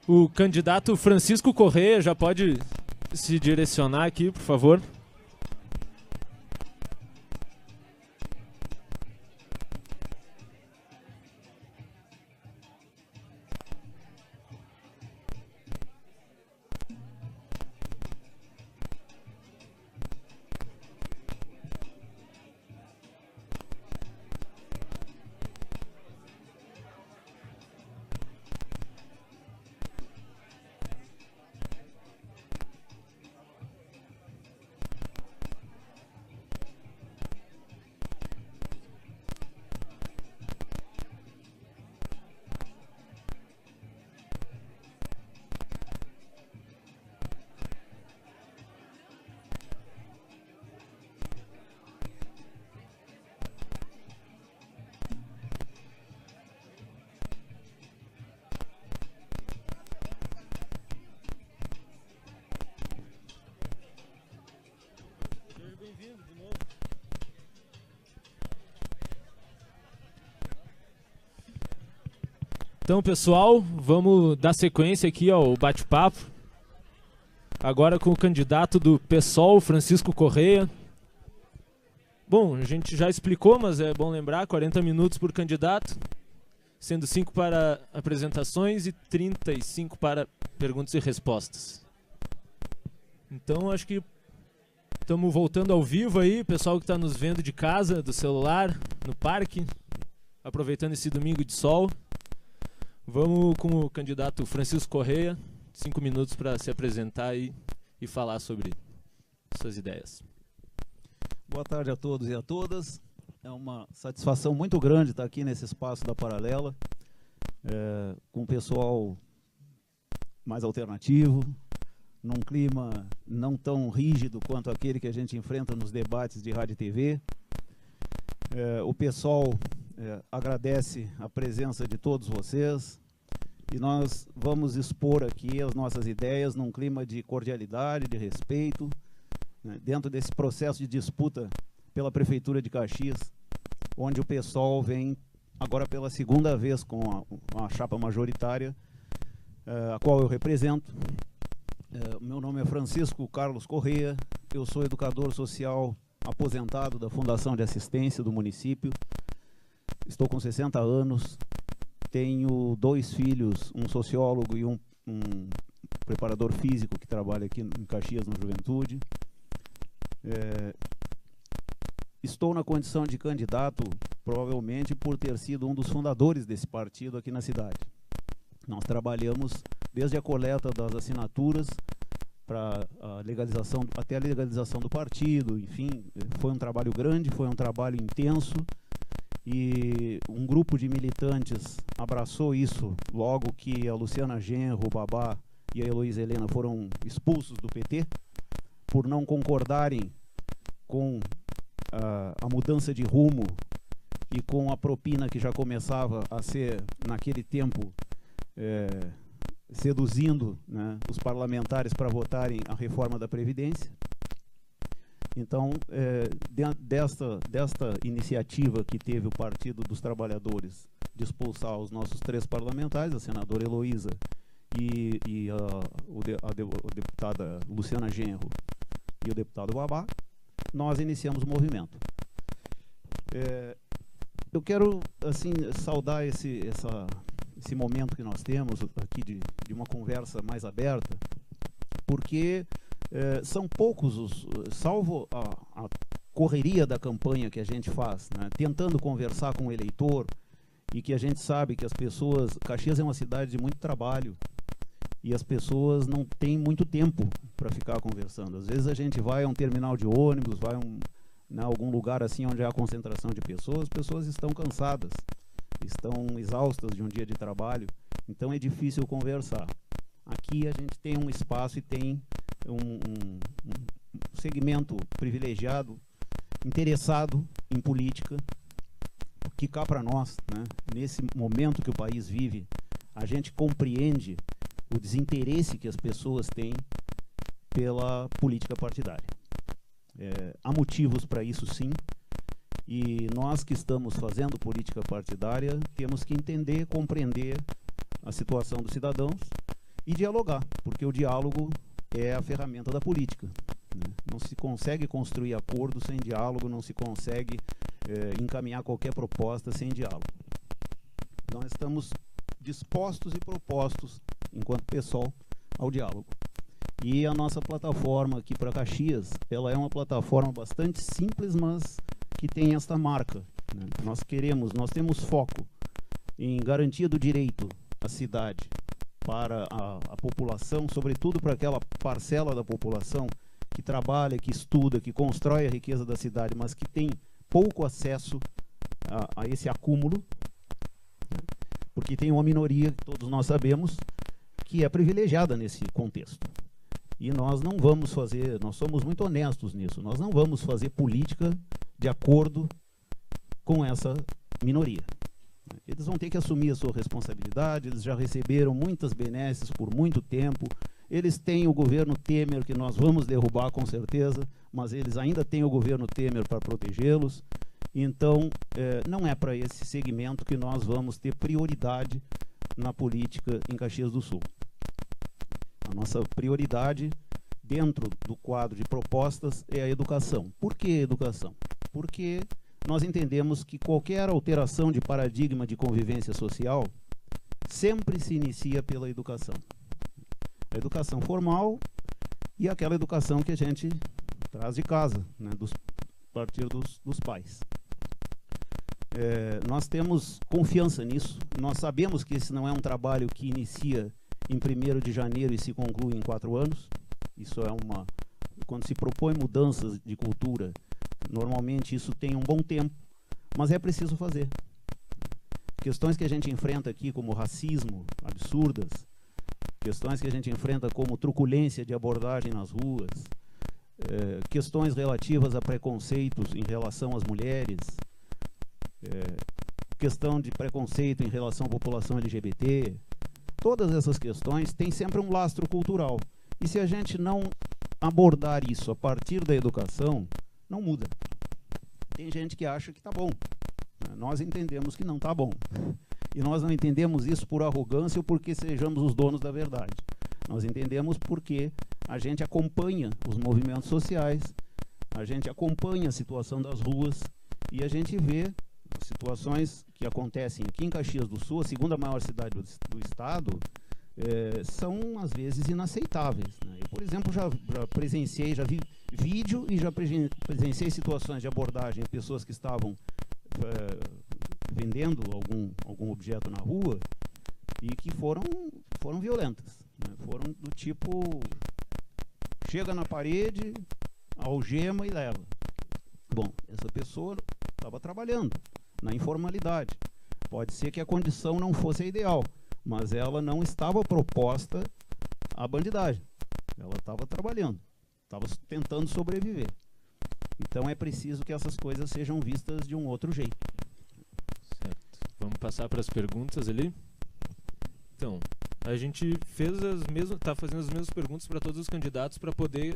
O candidato Francisco Correia já pode se direcionar aqui, por favor. Então, pessoal, vamos dar sequência aqui ao bate-papo. Agora com o candidato do PSOL, Francisco Correia. Bom, a gente já explicou, mas é bom lembrar, 40 minutos por candidato, sendo 5 para apresentações e 35 para perguntas e respostas. Então, acho que estamos voltando ao vivo aí, pessoal que está nos vendo de casa, do celular, no parque, aproveitando esse domingo de sol. Vamos com o candidato Francisco Correia, 5 minutos para se apresentar e falar sobre suas ideias. Boa tarde a todos e a todas. É uma satisfação muito grande estar aqui nesse espaço da Paralela, com o pessoal mais alternativo, num clima não tão rígido quanto aquele que a gente enfrenta nos debates de rádio e TV. O pessoal agradece a presença de todos vocês e nós vamos expor aqui as nossas ideias num clima de cordialidade, de respeito, né, dentro desse processo de disputa pela Prefeitura de Caxias, onde o pessoal vem agora pela segunda vez com a chapa majoritária, a qual eu represento. Meu nome é Francisco Carlos Correia, eu sou educador social aposentado da Fundação de Assistência do município. Estou com 60 anos, tenho 2 filhos, um sociólogo e um preparador físico que trabalha aqui em Caxias, na Juventude. Estou na condição de candidato, provavelmente por ter sido um dos fundadores desse partido aqui na cidade. Nós trabalhamos desde a coleta das assinaturas para a legalização, até a legalização do partido, enfim, foi um trabalho grande, foi um trabalho intenso. E um grupo de militantes abraçou isso logo que a Luciana Genro, o Babá e a Heloísa Helena foram expulsos do PT por não concordarem com a mudança de rumo e com a propina que já começava a ser, naquele tempo, seduzindo, né, os parlamentares para votarem a reforma da Previdência. Então, desta iniciativa que teve o Partido dos Trabalhadores de expulsar os nossos 3 parlamentares, a senadora Heloísa e a deputada Luciana Genro e o deputado Babá, nós iniciamos o movimento. Eu quero assim saudar esse momento que nós temos aqui de uma conversa mais aberta, porque são poucos, salvo a correria da campanha que a gente faz, né, tentando conversar com o eleitor, e que a gente sabe que as pessoas... Caxias é uma cidade de muito trabalho, e as pessoas não têm muito tempo para ficar conversando. Às vezes a gente vai a um terminal de ônibus, vai a algum lugar assim onde há concentração de pessoas, as pessoas estão cansadas, estão exaustas de um dia de trabalho, então é difícil conversar. Aqui a gente tem um espaço e tem um segmento privilegiado, interessado em política, que cá para nós, né, nesse momento que o país vive, a gente compreende o desinteresse que as pessoas têm pela política partidária. Há motivos para isso, sim, e nós que estamos fazendo política partidária temos que entender, compreender a situação dos cidadãos e dialogar, porque o diálogo é a ferramenta da política, né? Não se consegue construir acordo sem diálogo, não se consegue encaminhar qualquer proposta sem diálogo. Nós estamos dispostos e propostos, enquanto PSOL, ao diálogo. E a nossa plataforma aqui para Caxias, ela é uma plataforma bastante simples, mas que tem esta marca, né? Nós temos foco em garantia do direito à cidade para a população, sobretudo para aquela parcela da população que trabalha, que estuda, que constrói a riqueza da cidade, mas que tem pouco acesso a esse acúmulo, né? Porque tem uma minoria, que todos nós sabemos, que é privilegiada nesse contexto. E nós não vamos fazer, nós somos muito honestos nisso, nós não vamos fazer política de acordo com essa minoria. Eles vão ter que assumir a sua responsabilidade, eles já receberam muitas benesses por muito tempo, eles têm o governo Temer, que nós vamos derrubar com certeza, mas eles ainda têm o governo Temer para protegê-los. Então, não é para esse segmento que nós vamos ter prioridade na política em Caxias do Sul. A nossa prioridade, dentro do quadro de propostas, é a educação. Por que educação? Porque nós entendemos que qualquer alteração de paradigma de convivência social sempre se inicia pela educação. A educação formal e aquela educação que a gente traz de casa, né, a partir dos pais. Nós temos confiança nisso, nós sabemos que esse não é um trabalho que inicia em 1º de janeiro e se conclui em 4 anos. Isso é quando se propõe mudanças de cultura, normalmente isso tem um bom tempo, mas é preciso fazer. Questões que a gente enfrenta aqui, como racismo, absurdas, questões que a gente enfrenta como truculência de abordagem nas ruas, questões relativas a preconceitos em relação às mulheres, questão de preconceito em relação à população LGBT, todas essas questões têm sempre um lastro cultural. E se a gente não abordar isso a partir da educação, não muda. Tem gente que acha que está bom. Nós entendemos que não está bom. E nós não entendemos isso por arrogância ou porque sejamos os donos da verdade. Nós entendemos porque a gente acompanha os movimentos sociais, a gente acompanha a situação das ruas e a gente vê situações que acontecem aqui em Caxias do Sul, a segunda maior cidade do estado, são às vezes inaceitáveis, né? Eu, por exemplo, já presenciei, já vi vídeo e já presenciei situações de abordagem a pessoas que estavam vendendo algum objeto na rua e que foram violentas, né? Foram do tipo, chega na parede, algema e leva. Bom, essa pessoa estava trabalhando na informalidade. Pode ser que a condição não fosse a ideal, mas ela não estava proposta à bandidagem. Ela estava trabalhando, estava tentando sobreviver. Então é preciso que essas coisas sejam vistas de um outro jeito. Certo. Vamos passar para as perguntas ali? Então, a gente está fazendo as mesmas perguntas para todos os candidatos para poder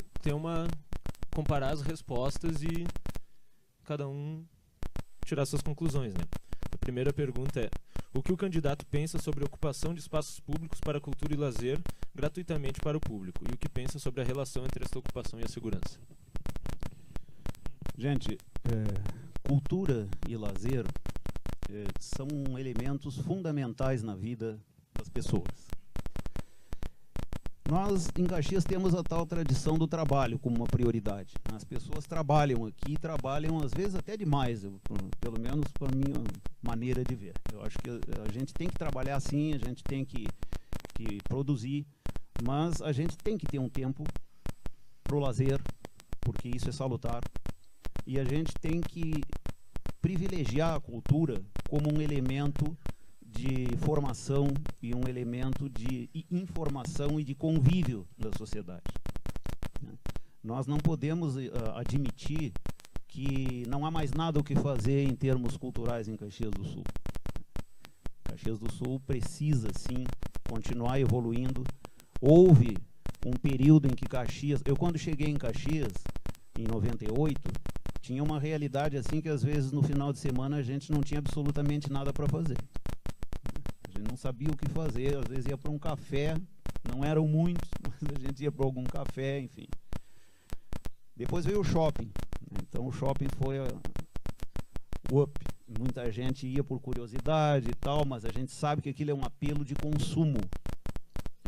comparar as respostas e cada um tirar suas conclusões, né? A primeira pergunta é: o que o candidato pensa sobre a ocupação de espaços públicos para cultura e lazer gratuitamente para o público? E o que pensa sobre a relação entre essa ocupação e a segurança? Gente, cultura e lazer são elementos fundamentais na vida das pessoas. Nós, em Caxias, temos a tal tradição do trabalho como uma prioridade. As pessoas trabalham aqui, trabalham às vezes até demais, pelo menos para a minha maneira de ver. Eu acho que a gente tem que trabalhar assim, a gente tem que produzir, mas a gente tem que ter um tempo para o lazer, porque isso é salutar, e a gente tem que privilegiar a cultura como um elemento de formação e um elemento de informação e de convívio da sociedade. Nós não podemos admitir que não há mais nada o que fazer em termos culturais em Caxias do Sul. Caxias do Sul precisa, sim, continuar evoluindo. Houve um período em que Caxias... Eu, quando cheguei em Caxias, em 98, tinha uma realidade assim que, às vezes, no final de semana, a gente não tinha absolutamente nada para fazer. A gente não sabia o que fazer, às vezes ia para um café Não eram muitos, mas a gente ia para algum café, enfim. Depois veio o shopping. Então o shopping foi o up. Muita gente ia por curiosidade e tal, mas a gente sabe que aquilo é um apelo de consumo,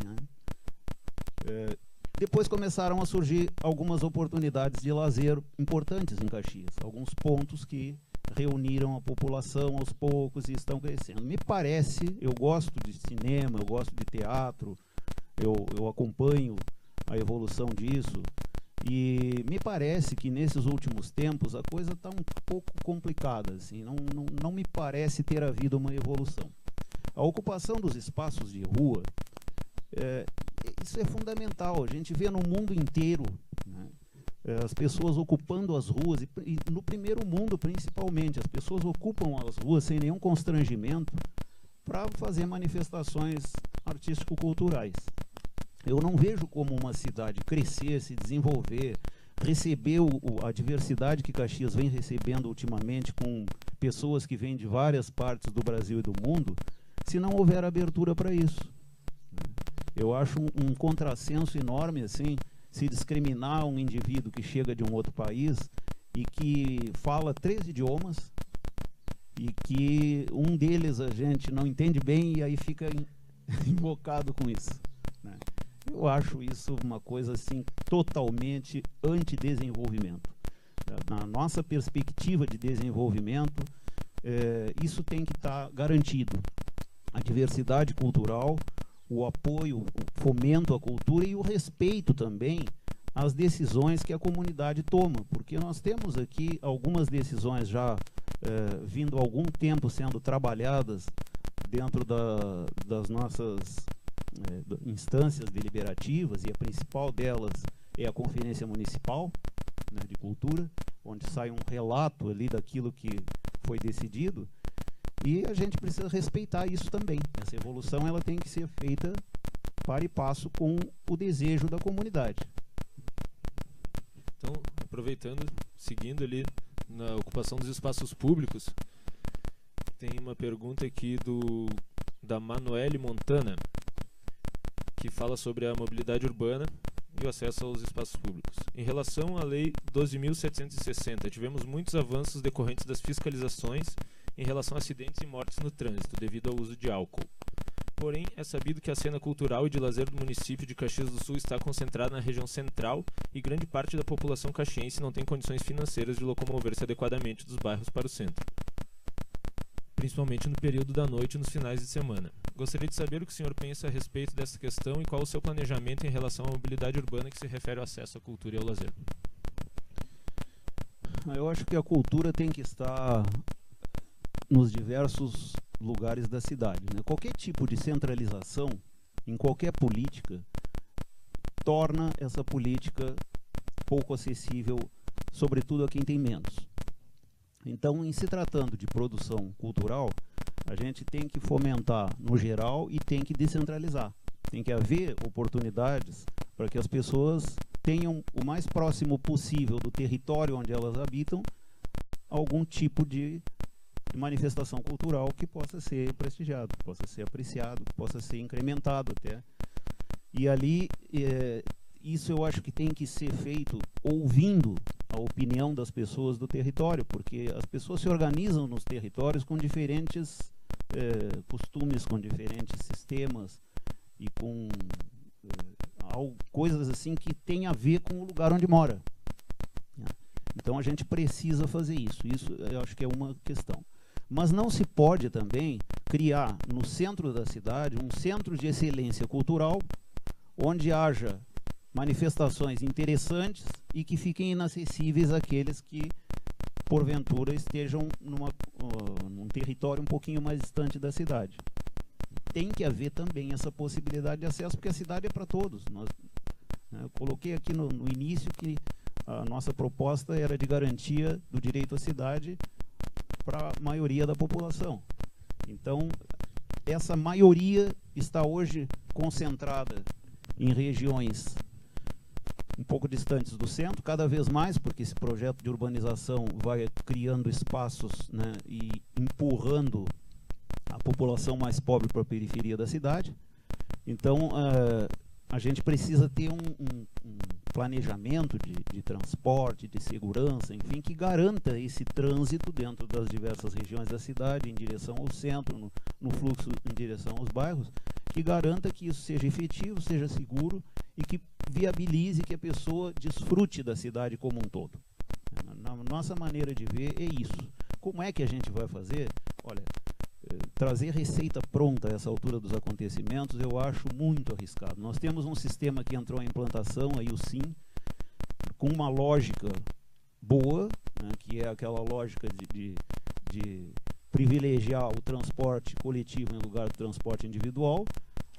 né? Depois começaram a surgir algumas oportunidades de lazer importantes em Caxias. Alguns pontos que reuniram a população aos poucos e estão crescendo. Me parece, eu gosto de cinema, eu gosto de teatro, eu acompanho a evolução disso, e me parece que nesses últimos tempos a coisa está um pouco complicada, assim, não me parece ter havido uma evolução. A ocupação dos espaços de rua, isso é fundamental. A gente vê no mundo inteiro, né, as pessoas ocupando as ruas, e no primeiro mundo principalmente, as pessoas ocupam as ruas sem nenhum constrangimento para fazer manifestações artístico-culturais. Eu não vejo como uma cidade crescer, se desenvolver, receber a diversidade que Caxias vem recebendo ultimamente, com pessoas que vêm de várias partes do Brasil e do mundo, se não houver abertura para isso. Eu acho um contrassenso enorme, assim, se discriminar um indivíduo que chega de um outro país e que fala 3 idiomas e que um deles a gente não entende bem e aí fica invocado com isso, né? Eu acho isso uma coisa assim totalmente anti-desenvolvimento. Na nossa perspectiva de desenvolvimento, isso tem que estar garantido. A diversidade cultural, o apoio, o fomento à cultura e o respeito também às decisões que a comunidade toma, porque nós temos aqui algumas decisões já vindo há algum tempo sendo trabalhadas dentro das nossas instâncias deliberativas, e a principal delas é a Conferência Municipal, né, de Cultura, onde sai um relato ali daquilo que foi decidido, e a gente precisa respeitar isso também. Essa evolução ela tem que ser feita par e passo com o desejo da comunidade. Então, aproveitando, seguindo ali na ocupação dos espaços públicos, tem uma pergunta aqui da Manuele Montana, que fala sobre a mobilidade urbana e o acesso aos espaços públicos. Em relação à Lei 12.760, tivemos muitos avanços decorrentes das fiscalizações em relação a acidentes e mortes no trânsito, devido ao uso de álcool. Porém, é sabido que a cena cultural e de lazer do município de Caxias do Sul está concentrada na região central e grande parte da população caxiense não tem condições financeiras de locomover-se adequadamente dos bairros para o centro, principalmente no período da noite e nos finais de semana. Gostaria de saber o que o senhor pensa a respeito dessa questão e qual o seu planejamento em relação à mobilidade urbana que se refere ao acesso à cultura e ao lazer. Eu acho que a cultura tem que estar nos diversos lugares da cidade, né? Qualquer tipo de centralização em qualquer política torna essa política pouco acessível, sobretudo a quem tem menos. Então, em se tratando de produção cultural, a gente tem que fomentar no geral e tem que descentralizar. Tem que haver oportunidades para que as pessoas tenham o mais próximo possível do território onde elas habitam algum tipo de manifestação cultural que possa ser prestigiado, que possa ser apreciado, que possa ser incrementado até. E ali, isso eu acho que tem que ser feito ouvindo a opinião das pessoas do território, porque as pessoas se organizam nos territórios com diferentes costumes, com diferentes sistemas e com coisas assim que tem a ver com o lugar onde mora. Então a gente precisa fazer isso. Isso eu acho que é uma questão. Mas não se pode também criar no centro da cidade um centro de excelência cultural onde haja manifestações interessantes e que fiquem inacessíveis àqueles que porventura estejam num território um pouquinho mais distante da cidade. Tem que haver também essa possibilidade de acesso, porque a cidade é para todos. Eu coloquei aqui no início que a nossa proposta era de garantia do direito à cidade para a maioria da população. Então, essa maioria está hoje concentrada em regiões um pouco distantes do centro, cada vez mais, porque esse projeto de urbanização vai criando espaços, né, e empurrando a população mais pobre para a periferia da cidade. Então, a gente precisa ter um planejamento de transporte, de segurança, enfim, que garanta esse trânsito dentro das diversas regiões da cidade, em direção ao centro, no fluxo em direção aos bairros, que garanta que isso seja efetivo, seja seguro e que viabilize que a pessoa desfrute da cidade como um todo. Na nossa maneira de ver é isso. Como é que a gente vai fazer? Olha, trazer receita pronta a essa altura dos acontecimentos eu acho muito arriscado. Nós temos um sistema que entrou em implantação, aí o SIM, com uma lógica boa, né, que é aquela lógica de privilegiar o transporte coletivo em lugar do transporte individual,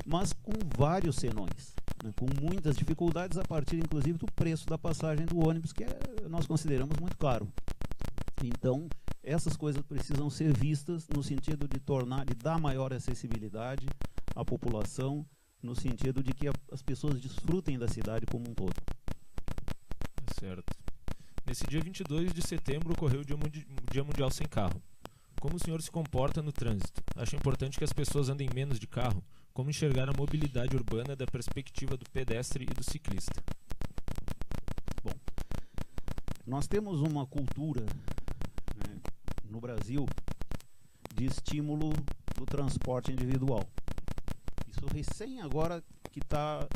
mas com vários senões, né, com muitas dificuldades a partir inclusive do preço da passagem do ônibus, que nós consideramos muito caro. Então, essas coisas precisam ser vistas no sentido de dar maior acessibilidade à população, no sentido de que as pessoas desfrutem da cidade como um todo. Certo. Nesse dia 22 de setembro ocorreu o Dia Mundial Sem Carro. Como o senhor se comporta no trânsito? Acha importante que as pessoas andem menos de carro? Como enxergar a mobilidade urbana da perspectiva do pedestre e do ciclista? Bom, nós temos uma cultura, né, no Brasil, de estímulo do transporte individual. Isso recém agora que está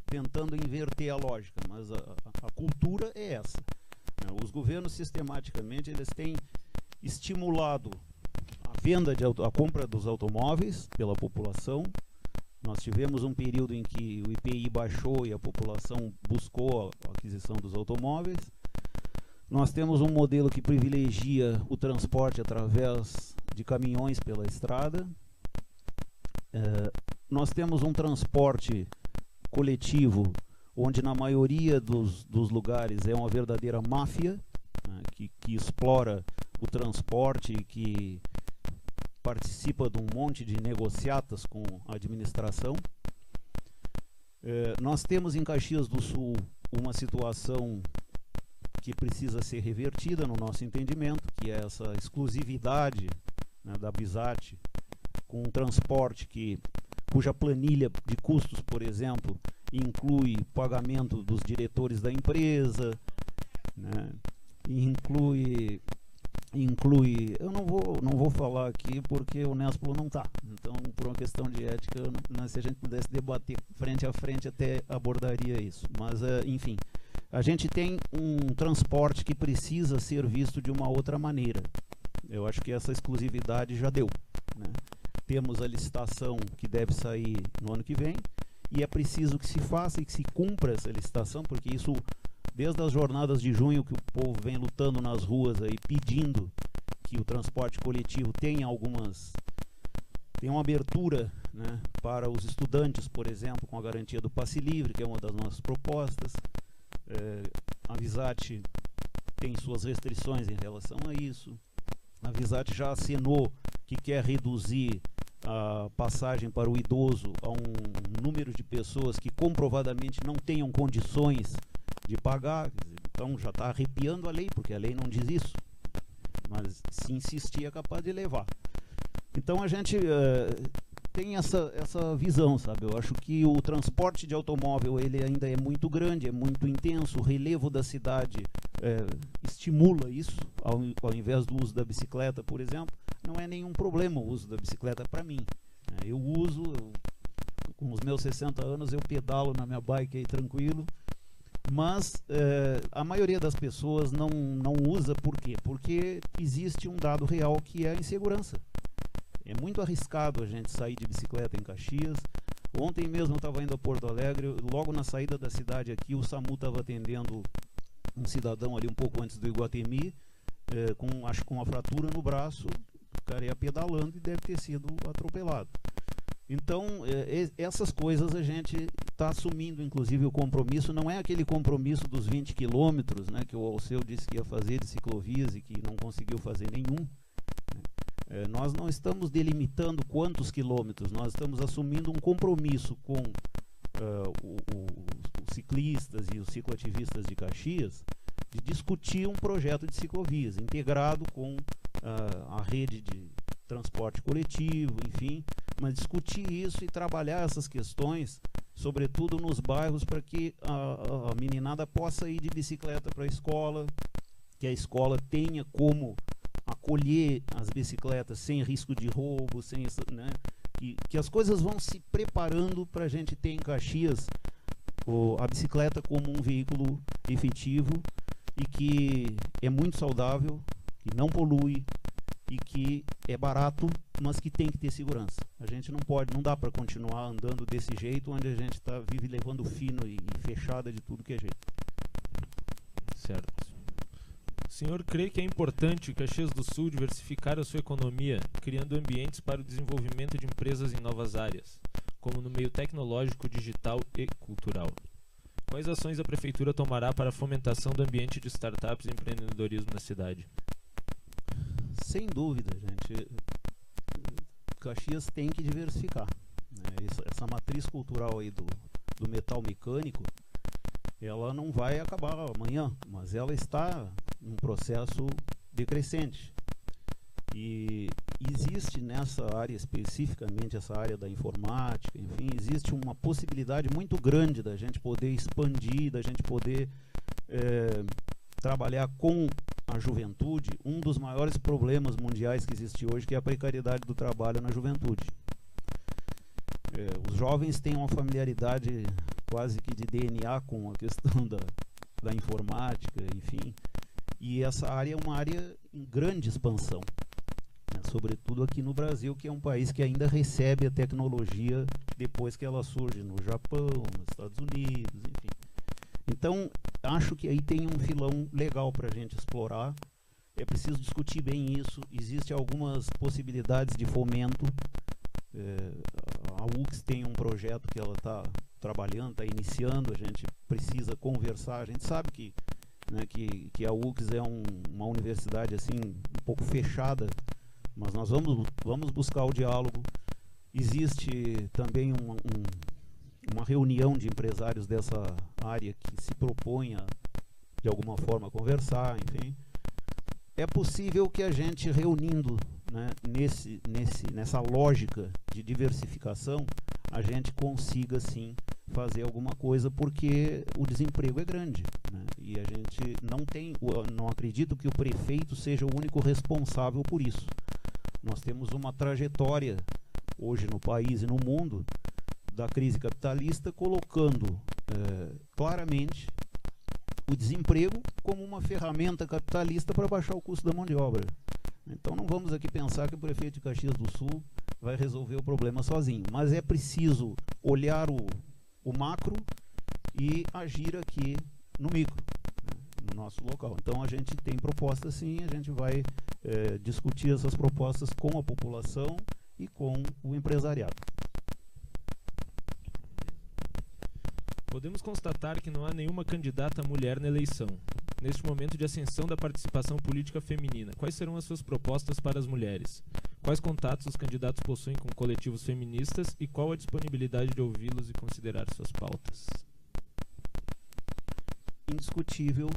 tentando inverter a lógica, mas a cultura é essa. Os governos sistematicamente eles têm estimulado a compra dos automóveis pela população. Nós tivemos um período em que o IPI baixou e a população buscou a aquisição dos automóveis. Nós temos um modelo que privilegia o transporte através de caminhões pela estrada. Nós temos um transporte coletivo, onde na maioria dos lugares é uma verdadeira máfia, né, que explora o transporte e que participa de um monte de negociatas com a administração. Nós temos em Caxias do Sul uma situação que precisa ser revertida no nosso entendimento, que é essa exclusividade, né, da BISAT com um transporte cuja planilha de custos, por exemplo, inclui pagamento dos diretores da empresa, né, inclui, eu não vou falar aqui porque o Nespolo não está, então por uma questão de ética, se a gente pudesse debater frente a frente até abordaria isso, mas enfim, a gente tem um transporte que precisa ser visto de uma outra maneira. Eu acho que essa exclusividade já deu, né? Temos a licitação que deve sair no ano que vem e é preciso que se faça e que se cumpra essa licitação, porque isso, desde as jornadas de junho que o povo vem lutando nas ruas aí, pedindo que o transporte coletivo tenha uma abertura, né, para os estudantes, por exemplo, com a garantia do passe livre, que é uma das nossas propostas. A VISAT tem suas restrições em relação a isso. A VISAT já acenou que quer reduzir a passagem para o idoso a um número de pessoas que comprovadamente não tenham condições de pagar. Então já está arrepiando a lei, porque a lei não diz isso, mas se insistir é capaz de levar. Então a gente tem essa visão, sabe? Eu acho que o transporte de automóvel ele ainda é muito grande, é muito intenso. O relevo da cidade estimula isso, ao invés do uso da bicicleta, por exemplo. Não é nenhum problema o uso da bicicleta para mim. Eu uso, com os meus 60 anos, eu pedalo na minha bike aí tranquilo, mas a maioria das pessoas não usa. Por quê? Porque existe um dado real que é a insegurança. É muito arriscado a gente sair de bicicleta em Caxias. Ontem mesmo eu estava indo a Porto Alegre, logo na saída da cidade aqui, o SAMU estava atendendo um cidadão ali um pouco antes do Iguatemi, acho que com uma fratura no braço. O cara ia pedalando e deve ter sido atropelado. Então, essas coisas a gente está assumindo, inclusive o compromisso, não é aquele compromisso dos 20 quilômetros, né, que o Alceu disse que ia fazer de ciclovias e que não conseguiu fazer nenhum. Nós não estamos delimitando quantos quilômetros, nós estamos assumindo um compromisso com os ciclistas e os cicloativistas de Caxias de discutir um projeto de ciclovias integrado com a rede de transporte coletivo, enfim, mas discutir isso e trabalhar essas questões sobretudo nos bairros, para que a meninada possa ir de bicicleta para a escola, que a escola tenha como acolher as bicicletas sem risco de roubo, sem, né, que as coisas vão se preparando para a gente ter em Caxias a bicicleta como um veículo efetivo e que é muito saudável, que não polui e que é barato, mas que tem que ter segurança. A gente não dá para continuar andando desse jeito, onde a gente vive levando fino e fechada de tudo que é jeito. Certo. O senhor crê que é importante Caxias do Sul diversificar a sua economia, criando ambientes para o desenvolvimento de empresas em novas áreas, como no meio tecnológico, digital e cultural? Quais ações a Prefeitura tomará para a fomentação do ambiente de startups e empreendedorismo na cidade? Sem dúvida, gente. Caxias tem que diversificar, né? Essa matriz cultural aí do metal mecânico, ela não vai acabar amanhã, mas ela está num processo decrescente. E existe nessa área, especificamente essa área da informática, enfim, existe uma possibilidade muito grande da gente poder expandir, da gente poder trabalhar com a juventude. Um dos maiores problemas mundiais que existe hoje, que é a precariedade do trabalho na juventude. Os jovens têm uma familiaridade quase que de DNA com a questão da informática, enfim, e essa área é uma área em grande expansão, né? Sobretudo aqui no Brasil, que é um país que ainda recebe a tecnologia depois que ela surge no Japão, nos Estados Unidos, enfim. Então, acho que aí tem um filão legal para a gente explorar. É preciso discutir bem isso. Existem algumas possibilidades de fomento. A UX tem um projeto que ela está trabalhando, está iniciando. A gente precisa conversar. A gente sabe que, né, que a UX é uma universidade assim um pouco fechada, mas nós vamos buscar o diálogo. Existe também uma reunião de empresários dessa área que se propõe a, de alguma forma, conversar, enfim. É possível que a gente, reunindo, né, nessa lógica de diversificação, a gente consiga, sim, fazer alguma coisa, porque o desemprego é grande, né, e a gente não acredito que o prefeito seja o único responsável por isso. Nós temos uma trajetória hoje no país e no mundo da crise capitalista, colocando claramente o desemprego como uma ferramenta capitalista para baixar o custo da mão de obra. Então não vamos aqui pensar que o prefeito de Caxias do Sul vai resolver o problema sozinho, mas é preciso olhar o macro e agir aqui no micro, né, no nosso local. Então a gente tem propostas, sim, a gente vai discutir essas propostas com a população e com o empresariado. Podemos constatar que não há nenhuma candidata mulher na eleição. Neste momento de ascensão da participação política feminina, quais serão as suas propostas para as mulheres? Quais contatos os candidatos possuem com coletivos feministas e qual a disponibilidade de ouvi-los e considerar suas pautas? Indiscutível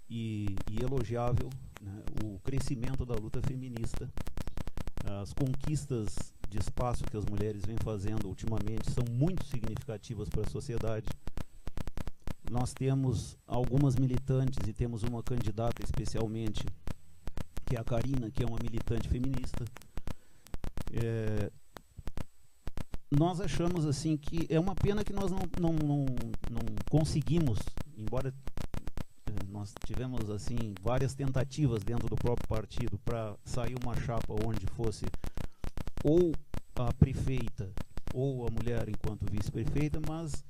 e elogiável, né, o crescimento da luta feminista. As conquistas de espaço que as mulheres vêm fazendo ultimamente são muito significativas para a sociedade. Nós temos algumas militantes e temos uma candidata especialmente, que é a Karina, que é uma militante feminista. Nós achamos assim que é uma pena que nós não conseguimos, embora nós tivemos assim várias tentativas dentro do próprio partido para sair uma chapa onde fosse ou a prefeita ou a mulher enquanto vice-prefeita, mas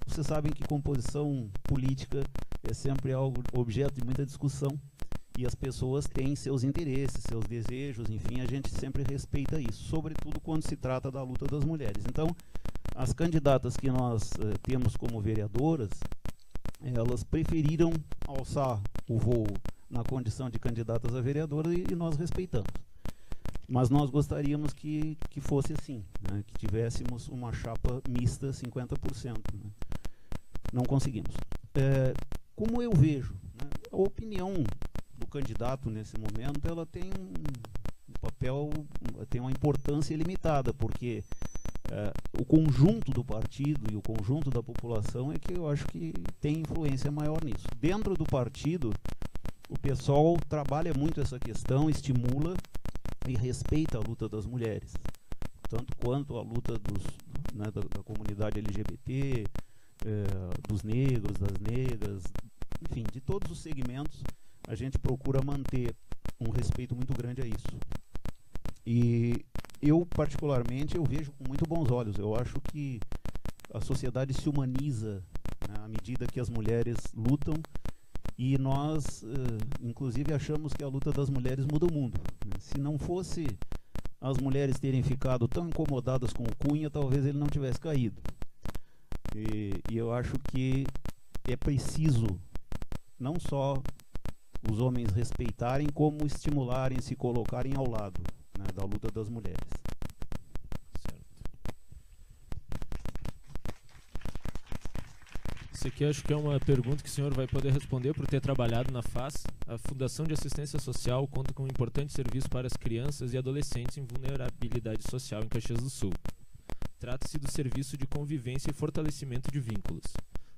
vocês sabem que composição política é sempre algo objeto de muita discussão e as pessoas têm seus interesses, seus desejos, enfim, a gente sempre respeita isso, sobretudo quando se trata da luta das mulheres. Então, as candidatas que nós temos como vereadoras, elas preferiram alçar o voo na condição de candidatas a vereadora e nós respeitamos. Mas nós gostaríamos que fosse assim, né? Que tivéssemos uma chapa mista 50%. Né? Não conseguimos. Como eu vejo, né? A opinião do candidato nesse momento, ela tem um papel, tem uma importância ilimitada, porque o conjunto do partido e o conjunto da população é que eu acho que tem influência maior nisso. Dentro do partido, o pessoal trabalha muito essa questão, estimula e respeita a luta das mulheres, tanto quanto a luta da comunidade LGBT, dos negros, das negras, enfim, de todos os segmentos, a gente procura manter um respeito muito grande a isso. E eu, particularmente, eu vejo com muito bons olhos. Eu acho que a sociedade se humaniza, né, à medida que as mulheres lutam, e nós, inclusive, achamos que a luta das mulheres muda o mundo, né? Se não fosse as mulheres terem ficado tão incomodadas com o Cunha, talvez ele não tivesse caído. E eu acho que é preciso não só os homens respeitarem, como estimularem, se colocarem ao lado, né, da luta das mulheres. Certo. Isso aqui acho que é uma pergunta que o senhor vai poder responder por ter trabalhado na FAS. A Fundação de Assistência Social conta com um importante serviço para as crianças e adolescentes em vulnerabilidade social em Caxias do Sul. Trata-se do serviço de convivência e fortalecimento de vínculos.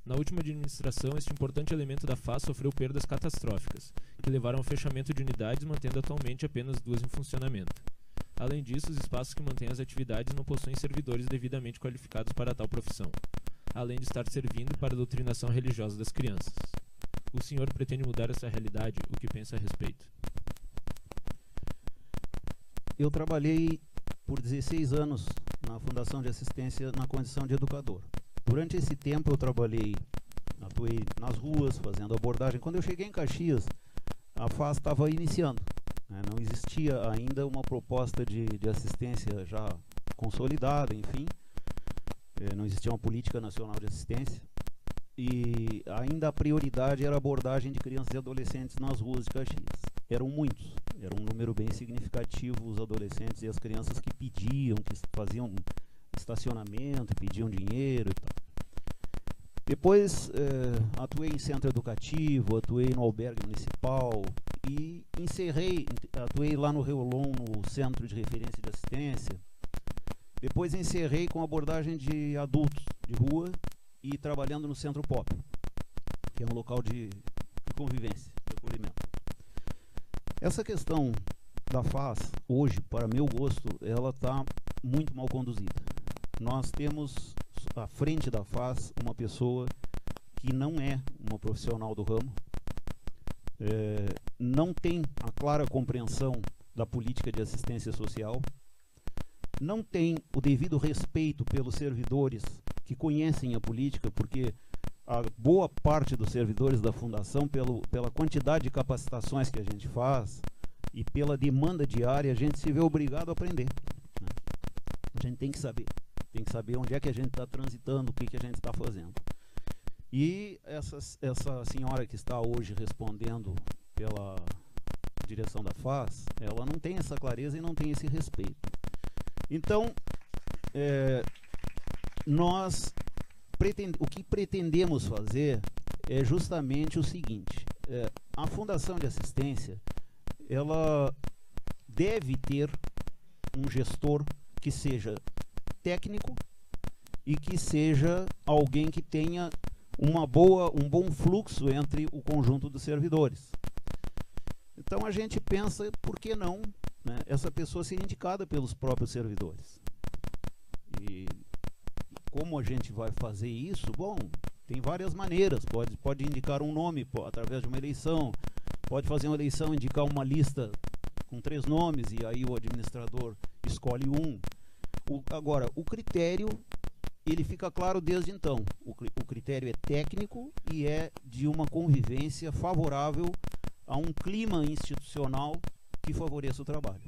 Na última administração, este importante elemento da FAS sofreu perdas catastróficas, que levaram ao fechamento de unidades, mantendo atualmente apenas 2 em funcionamento. Além disso, os espaços que mantêm as atividades não possuem servidores devidamente qualificados para tal profissão, além de estar servindo para a doutrinação religiosa das crianças. O senhor pretende mudar essa realidade? O que pensa a respeito? Eu trabalhei por 16 anos na Fundação de Assistência na condição de educador. Durante esse tempo eu atuei nas ruas, fazendo abordagem. Quando eu cheguei em Caxias, a FAS estava iniciando, né? Não existia ainda uma proposta de assistência já consolidada, enfim. Não existia uma política nacional de assistência. E ainda a prioridade era a abordagem de crianças e adolescentes nas ruas de Caxias. Eram muitos, era um número bem significativo os adolescentes e as crianças que pediam, que faziam estacionamento, pediam dinheiro e tal. Depois atuei em centro educativo, atuei no albergue municipal e atuei lá no Reolon, no Centro de Referência de Assistência. Depois encerrei com abordagem de adultos de rua e trabalhando no Centro Pop, que é um local de convivência, de acolhimento. Essa questão da FAS, hoje, para meu gosto, ela está muito mal conduzida. Nós temos à frente da FAS uma pessoa que não é uma profissional do ramo, não tem a clara compreensão da política de assistência social, não tem o devido respeito pelos servidores que conhecem a política, porque a boa parte dos servidores da Fundação, pela quantidade de capacitações que a gente faz e pela demanda diária, a gente se vê obrigado a aprender, né? A gente tem que saber onde é que a gente está transitando, o que a gente está fazendo. E essa senhora que está hoje respondendo pela direção da FAS, ela não tem essa clareza e não tem esse respeito. Então, o que pretendemos fazer é justamente o seguinte: a Fundação de Assistência, ela deve ter um gestor que seja técnico e que seja alguém que tenha um bom fluxo entre o conjunto dos servidores. Então a gente pensa, por que não, né, essa pessoa ser indicada pelos próprios servidores? E como a gente vai fazer isso? Bom, tem várias maneiras. Pode indicar um nome através de uma eleição, pode fazer uma eleição, indicar uma lista com 3 nomes e aí o administrador escolhe um. Agora, o critério, ele fica claro desde então. O critério é técnico e é de uma convivência favorável a um clima institucional que favoreça o trabalho.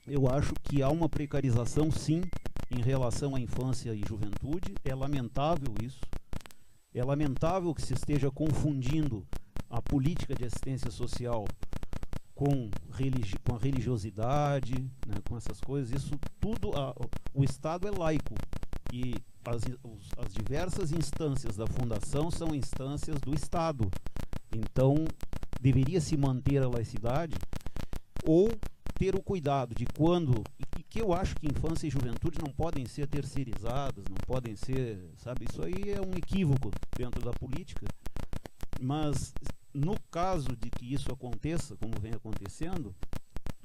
Eu acho que há uma precarização, sim, em relação à infância e juventude. É lamentável isso. É lamentável que se esteja confundindo a política de assistência social com a religiosidade, né, com essas coisas. Isso tudo, o Estado é laico e as diversas instâncias da Fundação são instâncias do Estado. Então, deveria se manter a laicidade ou ter o cuidado de quando e que eu acho que infância e juventude não podem ser terceirizadas, não podem ser, sabe, isso aí é um equívoco dentro da política, mas no caso de que isso aconteça, como vem acontecendo,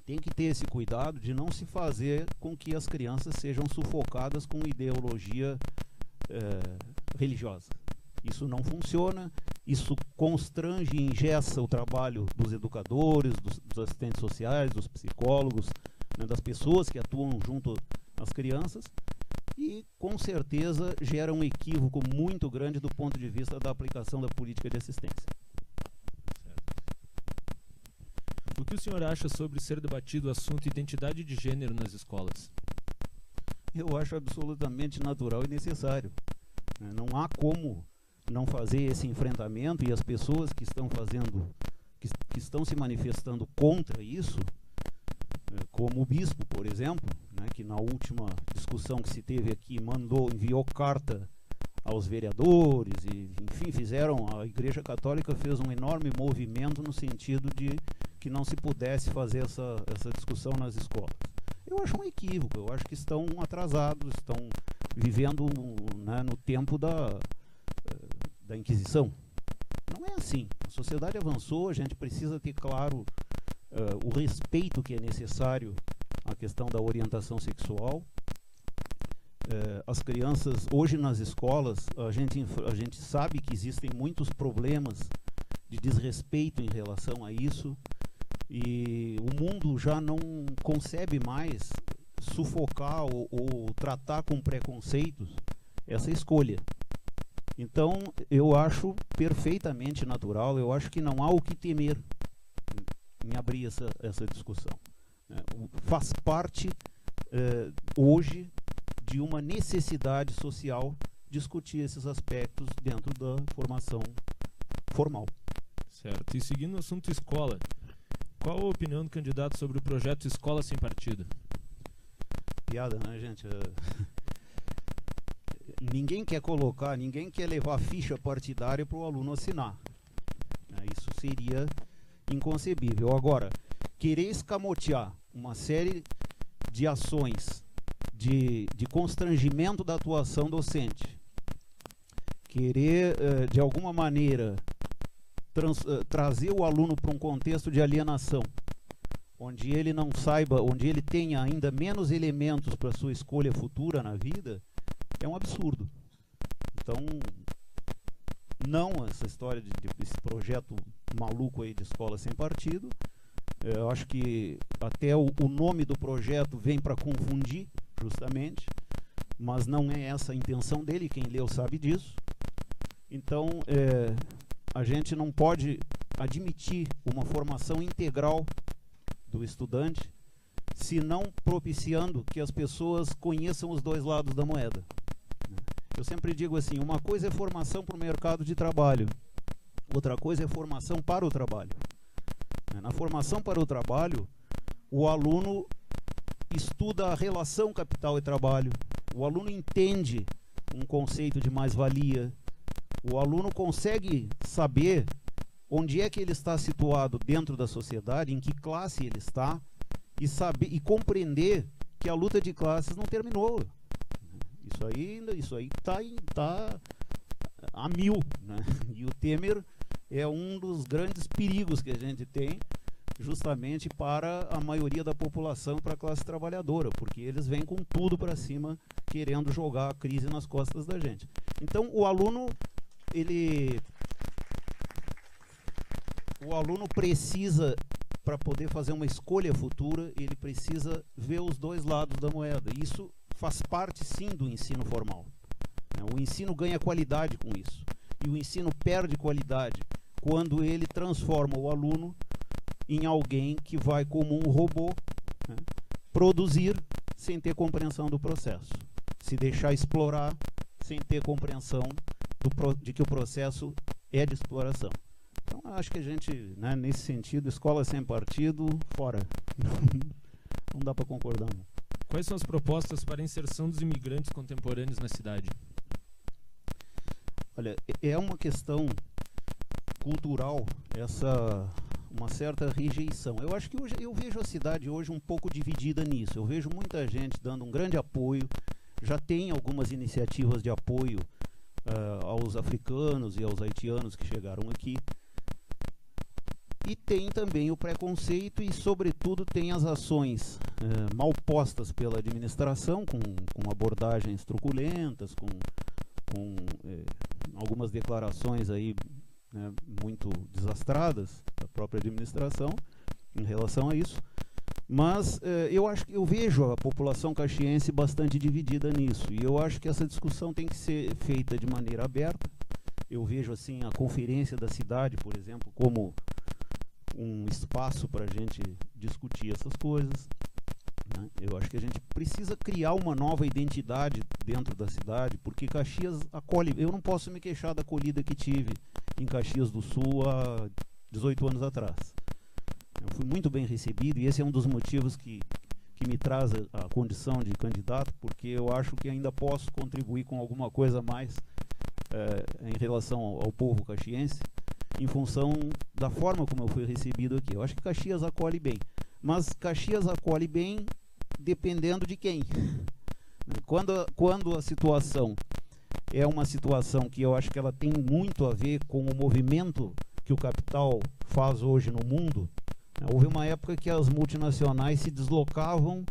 tem que ter esse cuidado de não se fazer com que as crianças sejam sufocadas com ideologia religiosa. Isso não funciona, isso constrange e engessa o trabalho dos educadores, dos assistentes sociais, dos psicólogos, né, das pessoas que atuam junto às crianças, e com certeza gera um equívoco muito grande do ponto de vista da aplicação da política de assistência. O que o senhor acha sobre ser debatido o assunto identidade de gênero nas escolas? Eu acho absolutamente natural e necessário. Não há como não fazer esse enfrentamento, e as pessoas que estão fazendo, que estão se manifestando contra isso, como o bispo, por exemplo, né, que na última discussão que se teve aqui enviou carta aos vereadores, e enfim, a Igreja Católica fez um enorme movimento no sentido de que não se pudesse fazer essa discussão nas escolas. Eu acho um equívoco, eu acho que estão atrasados, estão vivendo, né, no tempo da Inquisição. Não é assim, a sociedade avançou, a gente precisa ter claro o respeito que é necessário à questão da orientação sexual. As crianças, hoje nas escolas, a gente sabe que existem muitos problemas de desrespeito em relação a isso, e o mundo já não concebe mais sufocar ou tratar com preconceitos essa escolha. Então, eu acho perfeitamente natural, eu acho que não há o que temer em abrir essa discussão. Faz parte, hoje, de uma necessidade social discutir esses aspectos dentro da formação formal. Certo. E seguindo o assunto escola, qual a opinião do candidato sobre o projeto Escola Sem Partido? Piada, né, gente? Ninguém quer levar ficha partidária para o aluno assinar. Isso seria inconcebível. Agora, querer escamotear uma série de ações de constrangimento da atuação docente, querer, de alguma maneira, trazer o aluno para um contexto de alienação, onde ele não saiba, onde ele tenha ainda menos elementos para sua escolha futura na vida, é um absurdo. Então, não essa história desse projeto maluco aí de escola sem partido. Eu acho que até o nome do projeto vem para confundir, justamente, mas não é essa a intenção dele, quem leu sabe disso. Então, a gente não pode admitir uma formação integral do estudante se não propiciando que as pessoas conheçam os dois lados da moeda. Eu sempre digo assim, uma coisa é formação para o mercado de trabalho, outra coisa é formação para o trabalho. Na formação para o trabalho, o aluno estuda a relação capital e trabalho, o aluno entende um conceito de mais-valia, o aluno consegue saber onde é que ele está situado dentro da sociedade, em que classe ele está, e compreender que a luta de classes não terminou. Isso aí tá a mil, né? E o Temer é um dos grandes perigos que a gente tem, justamente para a maioria da população, para a classe trabalhadora, porque eles vêm com tudo para cima, querendo jogar a crise nas costas da gente. Então, o aluno precisa, para poder fazer uma escolha futura, ele precisa ver os dois lados da moeda. Isso faz parte, sim, do ensino formal. O ensino ganha qualidade com isso. E o ensino perde qualidade quando ele transforma o aluno em alguém que vai, como um robô, né, produzir sem ter compreensão do processo. Se deixar explorar sem ter compreensão de que o processo é de exploração. Então, acho que a gente, né, nesse sentido, escola sem partido, fora. Não dá para concordar, não. Quais são as propostas para a inserção dos imigrantes contemporâneos na cidade? Olha, é uma questão cultural, essa uma certa rejeição. Eu acho que hoje eu vejo a cidade hoje um pouco dividida nisso. Eu vejo muita gente dando um grande apoio, já tem algumas iniciativas de apoio aos africanos e aos haitianos que chegaram aqui. E tem também o preconceito e, sobretudo, tem as ações mal postas pela administração, com abordagens truculentas, com algumas declarações aí, né, muito desastradas da própria administração em relação a isso. Mas eu vejo a população caxiense bastante dividida nisso, e eu acho que essa discussão tem que ser feita de maneira aberta. Eu vejo assim a conferência da cidade, por exemplo, como um espaço para a gente discutir essas coisas, né? Eu acho que a gente precisa criar uma nova identidade dentro da cidade, porque Caxias acolhe. Eu não posso me queixar da acolhida que tive em Caxias do Sul há 18 anos atrás. Eu fui muito bem recebido, e esse é um dos motivos que me traz a condição de candidato, porque eu acho que ainda posso contribuir com alguma coisa a mais em relação ao povo caxiense, em função da forma como eu fui recebido aqui. Eu acho que Caxias acolhe bem, mas Caxias acolhe bem dependendo de quem. Quando a situação é uma situação que eu acho que ela tem muito a ver com o movimento que o capital faz hoje no mundo, né? Houve uma época que as multinacionais se deslocavam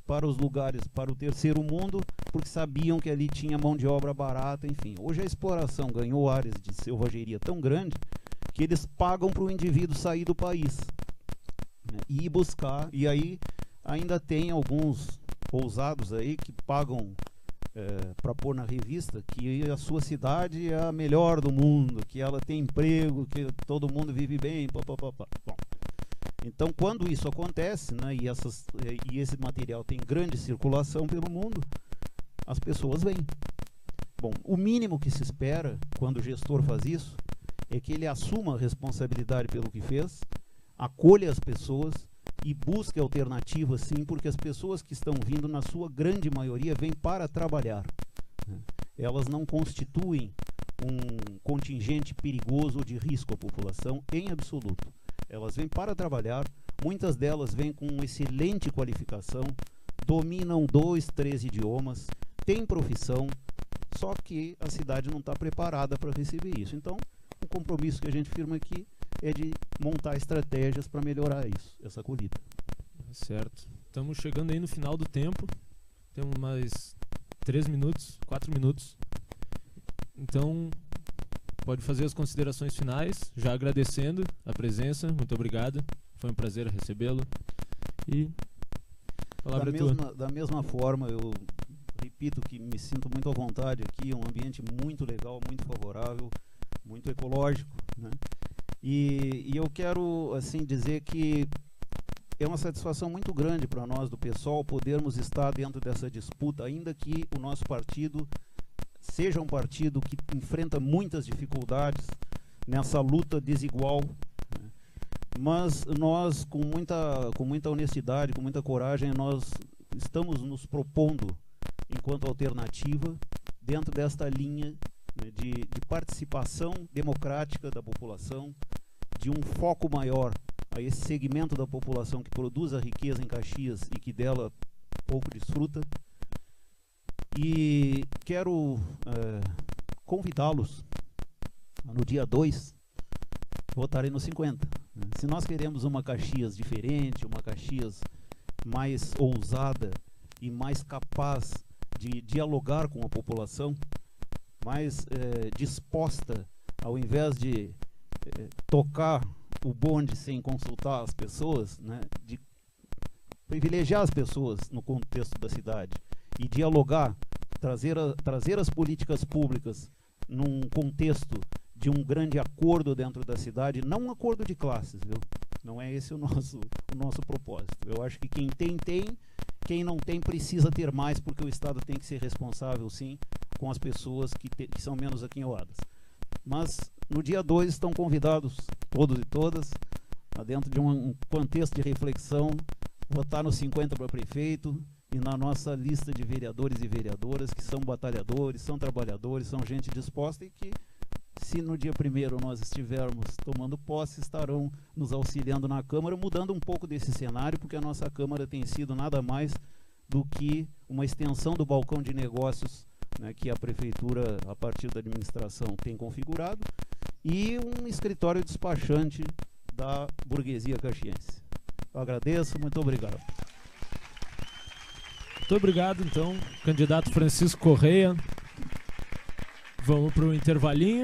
para os lugares, para o terceiro mundo, porque sabiam que ali tinha mão de obra barata, enfim. Hoje a exploração ganhou áreas de selvageria tão grande que eles pagam para o indivíduo sair do país, né, e ir buscar. E aí ainda tem alguns ousados aí que pagam para pôr na revista que a sua cidade é a melhor do mundo, que ela tem emprego, que todo mundo vive bem, papapá. Bom, então quando isso acontece, né, e esse material tem grande circulação pelo mundo, as pessoas vêm. Bom, o mínimo que se espera quando o gestor faz isso é que ele assuma a responsabilidade pelo que fez, acolha as pessoas e busque alternativas, sim, porque as pessoas que estão vindo, na sua grande maioria, vêm para trabalhar, né? Elas não constituem um contingente perigoso ou de risco à população, em absoluto. Elas vêm para trabalhar, muitas delas vêm com excelente qualificação, dominam 2, 3 idiomas, têm profissão, só que a cidade não está preparada para receber isso. Então, o compromisso que a gente firma aqui é de montar estratégias para melhorar isso, essa acolhida. Certo. Estamos chegando aí no final do tempo. Temos mais 3 minutos, 4 minutos. Então, pode fazer as considerações finais, já agradecendo a presença. Muito obrigado. Foi um prazer recebê-lo. E a palavra é tua. Da mesma forma, eu repito que me sinto muito à vontade aqui, um ambiente muito legal, muito favorável, muito ecológico, né? E eu quero assim dizer que é uma satisfação muito grande para nós do PSOL podermos estar dentro dessa disputa, ainda que o nosso partido seja um partido que enfrenta muitas dificuldades nessa luta desigual, né? Mas nós, com muita honestidade, com muita coragem, nós estamos nos propondo, enquanto alternativa, dentro desta linha, né, de participação democrática da população, de um foco maior a esse segmento da população que produz a riqueza em Caxias e que dela pouco desfruta. E quero convidá-los no dia 2 votarem no 50. Né? Se nós queremos uma Caxias diferente, uma Caxias mais ousada e mais capaz de dialogar com a população, mais disposta, ao invés de tocar o bonde sem consultar as pessoas, né, de privilegiar as pessoas no contexto da cidade e dialogar, trazer as políticas públicas num contexto de um grande acordo dentro da cidade, não um acordo de classes, viu? Não é esse o nosso propósito. Eu acho que quem tem, quem não tem precisa ter mais, porque o Estado tem que ser responsável, sim, com as pessoas que são menos aquinhoadas. Mas no dia 2 estão convidados todos e todas, dentro de um contexto de reflexão, votar no 50 para prefeito e na nossa lista de vereadores e vereadoras que são batalhadores, são trabalhadores, são gente disposta e que, se no dia 1º nós estivermos tomando posse, estarão nos auxiliando na Câmara, mudando um pouco desse cenário, porque a nossa Câmara tem sido nada mais do que uma extensão do balcão de negócios, né, que a Prefeitura, a partir da administração, tem configurado, e um escritório despachante da burguesia caxiense. Eu agradeço, muito obrigado. Muito obrigado, então, candidato Francisco Correia. Vamos para o intervalinho.